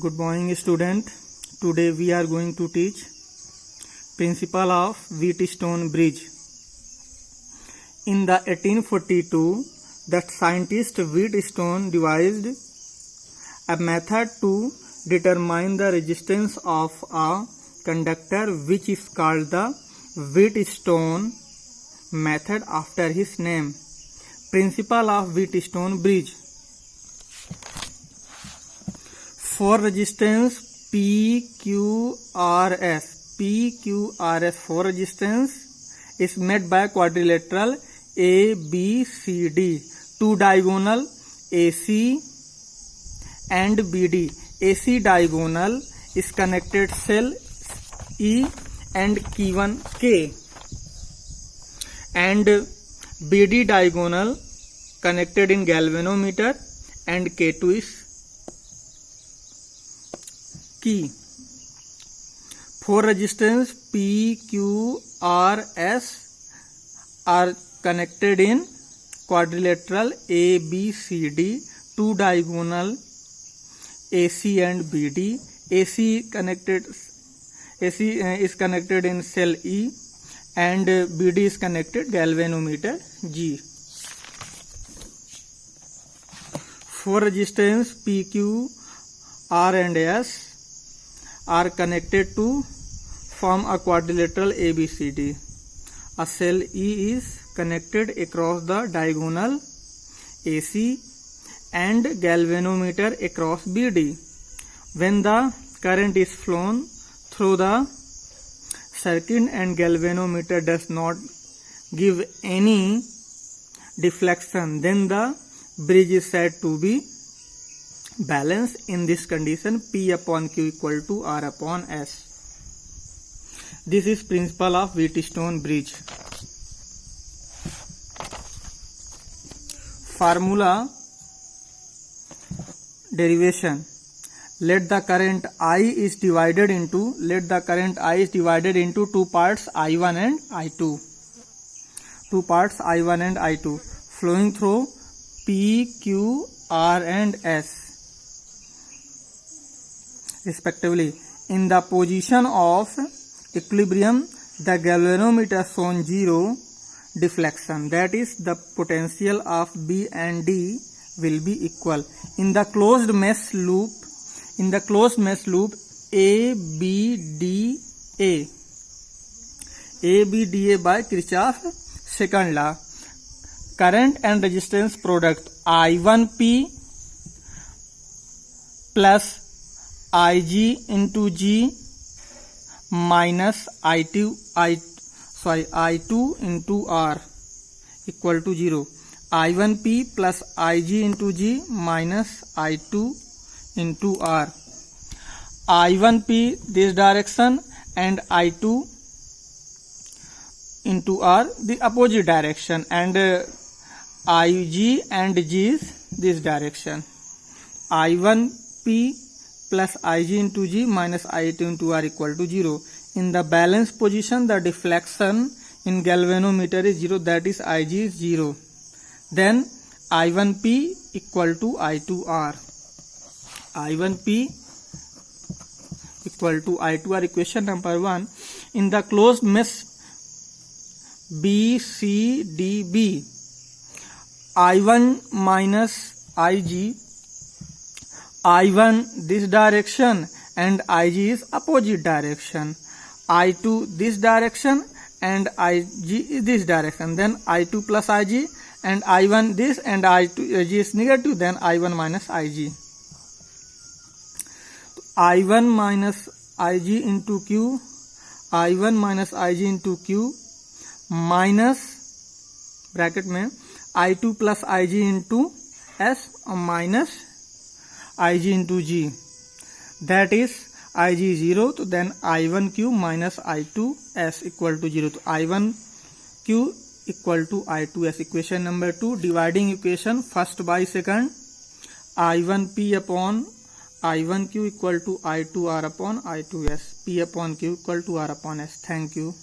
Good morning, student. Today we are going to teach principle of Wheatstone bridge. In the 1842, the scientist Wheatstone devised a method to determine the resistance of a conductor, which is called the Wheatstone method after his name. Principle of Wheatstone bridge. For resistance PQRS for resistance is made by quadrilateral ABCD, two diagonal AC and BD. AC diagonal is connected cell E and K1 K, and BD diagonal connected in galvanometer and K2 is key. For resistance PQRS are connected in quadrilateral ABCD, two diagonal AC and BD. AC is connected in cell E and BD is connected galvanometer G. For resistance PQ, R and S are connected to form a quadrilateral ABCD. A cell E is connected across the diagonal AC and galvanometer across BD. When the current is flown through the circuit and galvanometer does not give any deflection, then the bridge is said to be balanced. In this condition, P upon Q equal to R upon S. This is principle of Wheatstone bridge. Formula derivation. Let the current I is divided into two parts, I1 and I2. Two parts, I1 and I2, flowing through P, Q, R and S respectively. In the position of equilibrium, the galvanometer shown zero deflection, that is, the potential of B and D will be equal. In the closed mesh loop, ABDA by Kirchhoff's second law, current and resistance product I1P plus IG into G minus I2 into R equal to 0. I1P plus IG into G minus I2 into R. I1P this direction and I2 into R the opposite direction, and IG and G is this direction. I1P plus Ig into G minus I2 into R equal to 0. In the balanced position, the deflection in galvanometer is 0, that is Ig is 0. Then I1P equal to I2R. I1P equal to I2R. Equation number 1. In the closed mesh BCDB, I1 minus Ig, I1 this direction and Ig is opposite direction, I2 this direction and Ig is this direction, then I2 plus Ig and I1 this and I2 Ig is negative, then I1 minus Ig. I1 minus Ig into Q, I1 minus Ig into Q minus bracket में I2 plus Ig into S minus Ig into G, that is Ig 0, so then I1Q minus I2S equal to 0. So I1Q equal to I2S. Equation number 2, dividing equation first by second, I1P upon I1Q equal to I2R upon I2S, P upon Q equal to R upon S. Thank you.